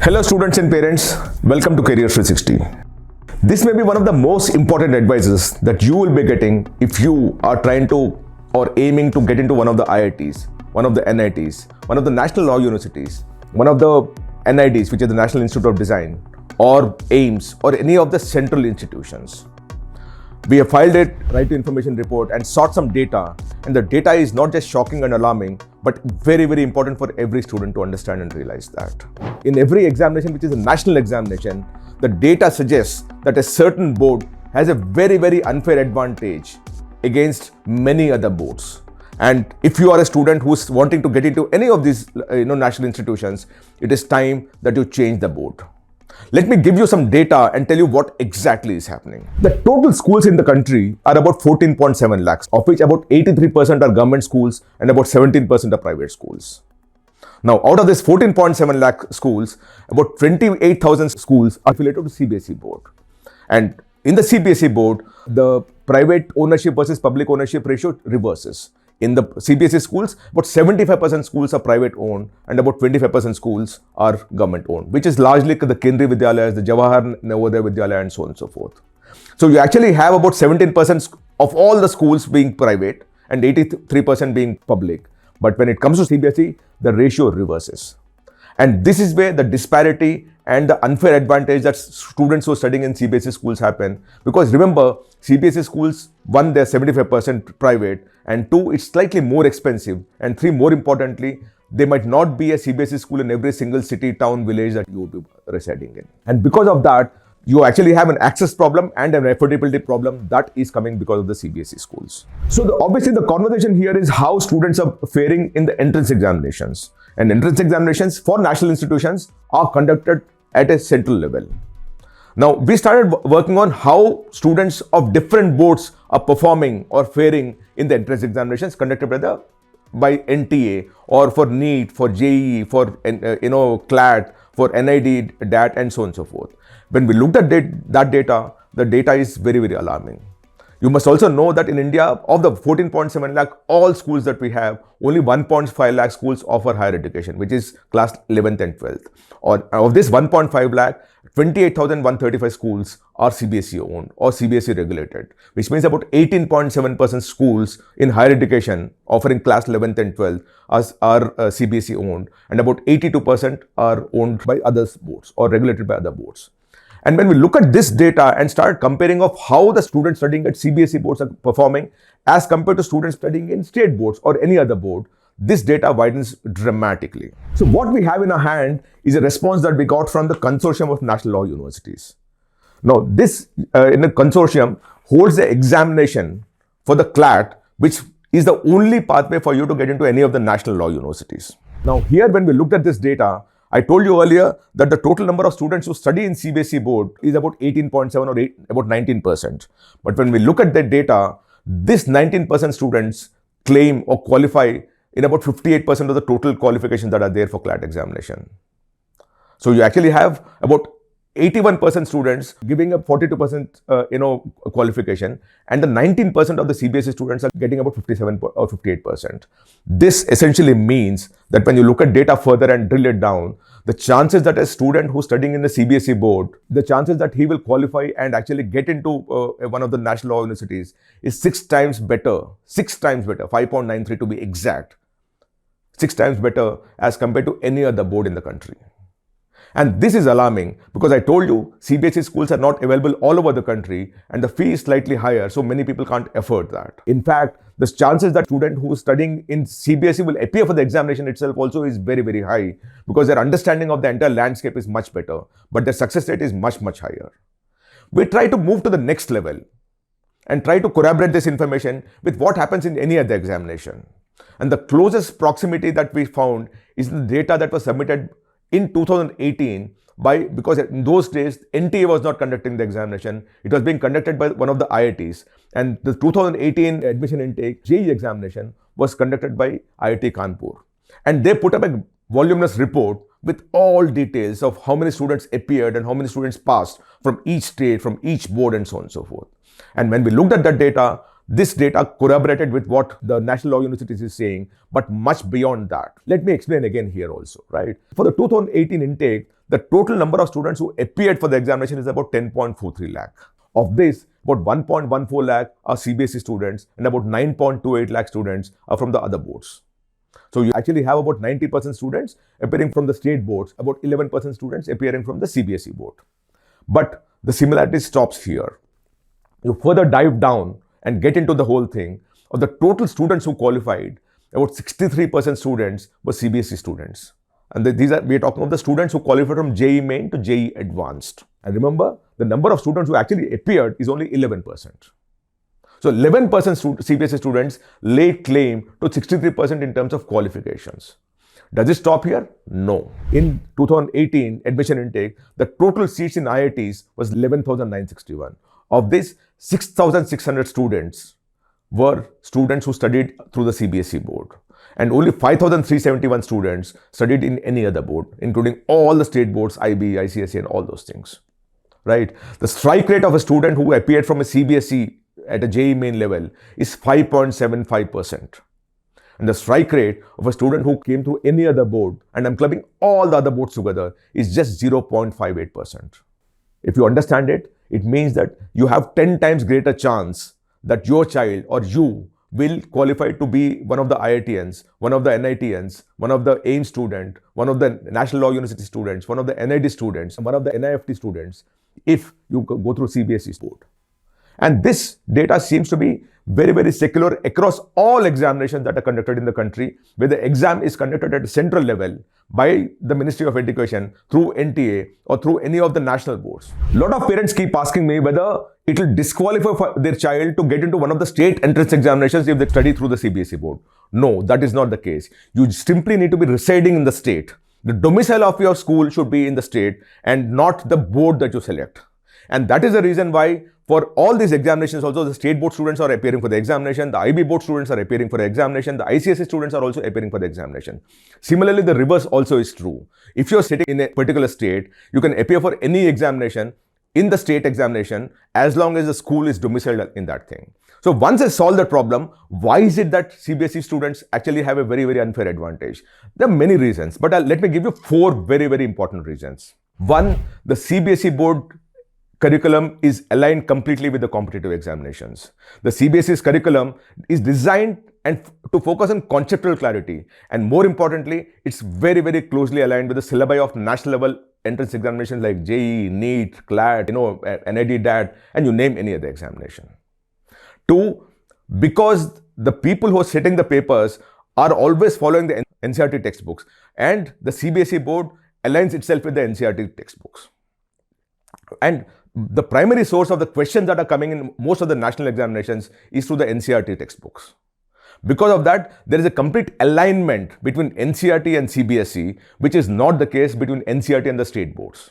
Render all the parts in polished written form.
Hello students and parents, welcome to Career 360. This may be one of the most important advices that you will be getting if you are trying to or aiming to get into one of the IITs, one of the NITs, one of the national law universities, one of the NIDs, which is the National Institute of Design, or AIMS, or any of the central institutions. We have filed a right to information report and sought some data, and the data is not just shocking and alarming, but very, very important for every student to understand and realize that. In every examination, which is a national examination, the data suggests that a certain board has a very, very unfair advantage against many other boards. And if you are a student who's wanting to get into any of these national institutions, it is time that you change the board. Let me give you some data and tell you what exactly is happening. The total schools in the country are about 14.7 lakhs, of which about 83% are government schools and about 17% are private schools. Now, out of this 14.7 lakh schools, about 28,000 schools are affiliated to CBSE board. And in the CBSE board, the private ownership versus public ownership ratio reverses. In the CBSE schools, about 75% schools are private owned and about 25% schools are government owned, which is largely the Kendriya Vidyalayas, the Jawahar Navodaya Vidyalaya, and so on and so forth. So you actually have about 17% of all the schools being private and 83% being public. But when it comes to CBSE, the ratio reverses. And this is where the disparity and the unfair advantage that students who are studying in CBSE schools happen. Because remember, CBSE schools, one, they're 75% private, and two, it's slightly more expensive, and three, more importantly, they might not be a CBSE school in every single city, town, village that you would be residing in. And because of that, you actually have an access problem and an affordability problem that is coming because of the CBSE schools. So obviously the conversation here is how students are faring in the entrance examinations. And entrance examinations for national institutions are conducted at a central level. Now, we started working on how students of different boards are performing or faring in the entrance examinations conducted by NTA, or for NEET, for JEE, for CLAT, for NID, DAT, and so on and so forth. When we looked at that data, the data is very, very alarming. You must also know that in India, of the 14.7 lakh, all schools that we have, only 1.5 lakh schools offer higher education, which is class 11th and 12th. Or of this 1.5 lakh, 28,135 schools are CBSE owned or CBSE regulated, which means about 18.7% schools in higher education offering class 11th and 12th are CBSE owned, and about 82% are owned by other boards or regulated by other boards. And when we look at this data and start comparing of how the students studying at CBSE boards are performing as compared to students studying in state boards or any other board, this data widens dramatically. So what we have in our hand is a response that we got from the Consortium of National Law Universities. Now, this in a consortium holds the examination for the CLAT, which is the only pathway for you to get into any of the national law universities. Now, here when we looked at this data, I told you earlier that the total number of students who study in CBSE board is about 18.7 or about 19%. But when we look at the data, this 19% students claim or qualify in about 58% of the total qualifications that are there for CLAT examination. So you actually have about 81% students giving a 42% qualification, and the 19% of the CBSE students are getting about 57 or 58%. This essentially means that when you look at data further and drill it down, the chances that a student who's studying in the CBSE board, the chances that he will qualify and actually get into one of the national law universities is 6 times better, 5.93 to be exact, 6 times better as compared to any other board in the country. And this is alarming because I told you CBSE schools are not available all over the country and the fee is slightly higher, so many people can't afford that. In fact, the chances that student who is studying in CBSE will appear for the examination itself also is very, very high because their understanding of the entire landscape is much better, but their success rate is much, much higher. We try to move to the next level and try to corroborate this information with what happens in any other examination. And the closest proximity that we found is the data that was submitted in 2018 because in those days, NTA was not conducting the examination. It was being conducted by one of the IITs. And the 2018 admission intake JEE examination was conducted by IIT Kanpur. And they put up a voluminous report with all details of how many students appeared and how many students passed from each state, from each board, and so on and so forth. And when we looked at that data, This data corroborated with what the National Law Universities is saying, but much beyond that. Let me explain again here also, right? For the 2018 intake, the total number of students who appeared for the examination is about 10.43 lakh. Of this, about 1.14 lakh are CBSE students and about 9.28 lakh students are from the other boards. So you actually have about 90% students appearing from the state boards, about 11% students appearing from the CBSE board. But the similarity stops here. You further dive down and get into the whole thing. Of the total students who qualified, about 63% students were CBSE students. And we are talking of the students who qualified from JEE Main to JEE Advanced. And remember, the number of students who actually appeared is only 11%. So 11% CBSE students laid claim to 63% in terms of qualifications. Does it stop here? No. In 2018 admission intake, the total seats in IITs was 11,961. Of this, 6,600 students were students who studied through the CBSE board. And only 5,371 students studied in any other board, including all the state boards, IB, ICSE, and all those things. Right? The strike rate of a student who appeared from a CBSE at a JEE Main level is 5.75%. And the strike rate of a student who came through any other board, and I'm clubbing all the other boards together, is just 0.58%. If you understand it, it means that you have 10 times greater chance that your child or you will qualify to be one of the IITians, one of the NITians, one of the AIM student, one of the National Law University students, one of the NID students, one of the NIFT students, if you go through CBSE board. And this data seems to be very, very secular across all examinations that are conducted in the country, where the exam is conducted at a central level by the Ministry of Education through NTA or through any of the national boards. A lot of parents keep asking me whether it will disqualify their child to get into one of the state entrance examinations if they study through the CBSE board. No, that is not the case. You simply need to be residing in the state. The domicile of your school should be in the state and not the board that you select. And that is the reason why for all these examinations also, the state board students are appearing for the examination, the IB board students are appearing for the examination, the ICSE students are also appearing for the examination. Similarly, the reverse also is true. If you're sitting in a particular state, you can appear for any examination in the state examination as long as the school is domiciled in that thing. So once I solve that problem, why is it that CBSE students actually have a very, very unfair advantage? There are many reasons, but let me give you 4 very, very important reasons. One, the CBSE board curriculum is aligned completely with the competitive examinations. The CBSE's curriculum is designed to focus on conceptual clarity, and more importantly, it's very, very closely aligned with the syllabi of national level entrance examinations like JEE, NEET, CLAT, NID, DAT, and you name any other examination. 2, because the people who are setting the papers are always following the NCERT textbooks, and the CBSE board aligns itself with the NCERT textbooks. And the primary source of the questions that are coming in most of the national examinations is through the NCERT textbooks. Because of that, there is a complete alignment between NCERT and CBSE, which is not the case between NCERT and the state boards.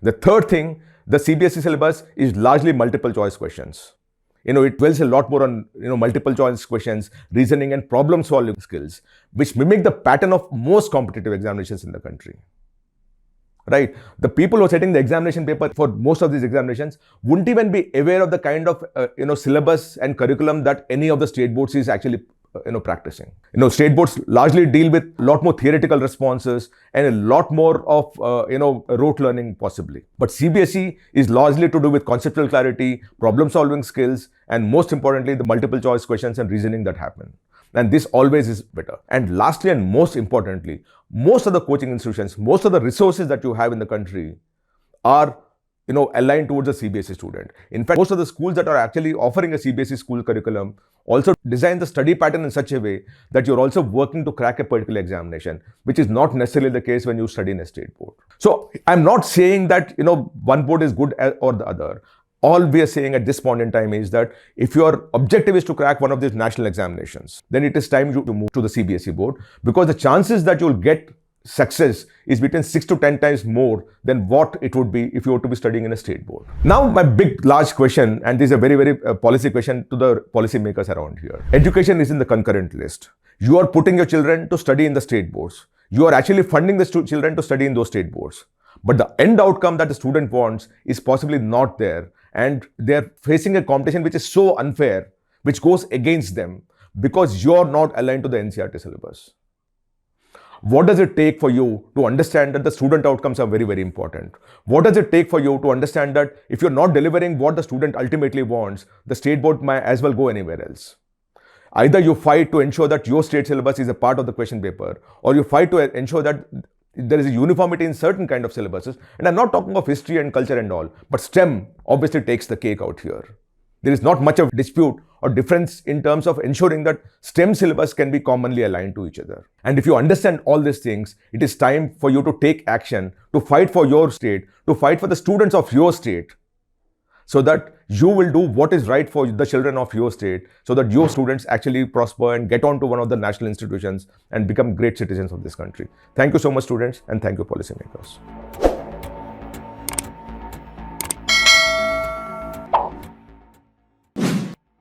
The third thing, the CBSE syllabus is largely multiple choice questions. It dwells a lot more on multiple choice questions, reasoning and problem solving skills, which mimic the pattern of most competitive examinations in the country. Right? The people who are setting the examination paper for most of these examinations wouldn't even be aware of the kind of syllabus and curriculum that any of the state boards is actually practicing. State boards largely deal with a lot more theoretical responses and a lot more of rote learning possibly. But CBSE is largely to do with conceptual clarity, problem solving skills, and most importantly, the multiple choice questions and reasoning that happen. And this always is better. And lastly and most importantly, most of the coaching institutions, most of the resources that you have in the country are aligned towards a CBSE student. In fact, most of the schools that are actually offering a CBSE school curriculum also design the study pattern in such a way that you're also working to crack a particular examination, which is not necessarily the case when you study in a state board. So I'm not saying that one board is good or the other. All we are saying at this point in time is that if your objective is to crack one of these national examinations, then it is time to move to the CBSE board, because the chances that you'll get success is between 6 to 10 times more than what it would be if you were to be studying in a state board. Now, my big, large question, and this is a very, very policy question to the policymakers around here. Education is in the concurrent list. You are putting your children to study in the state boards. You are actually funding the children to study in those state boards. But the end outcome that the student wants is possibly not there. And they're facing a competition which is so unfair, which goes against them because you're not aligned to the NCERT syllabus? What does it take for you to understand that the student outcomes are very, very important? What does it take for you to understand that if you're not delivering what the student ultimately wants, the state board might as well go anywhere else? Either you fight to ensure that your state syllabus is a part of the question paper, or you fight to ensure that there is a uniformity in certain kind of syllabuses. And I'm not talking of history and culture and all, but STEM obviously takes the cake out here. There is not much of dispute or difference in terms of ensuring that STEM syllabus can be commonly aligned to each other. And if you understand all these things, it is time for you to take action, to fight for your state, to fight for the students of your state, so that you will do what is right for the children of your state, so that your students actually prosper and get on to one of the national institutions and become great citizens of this country. Thank you so much, students, and thank you, policymakers.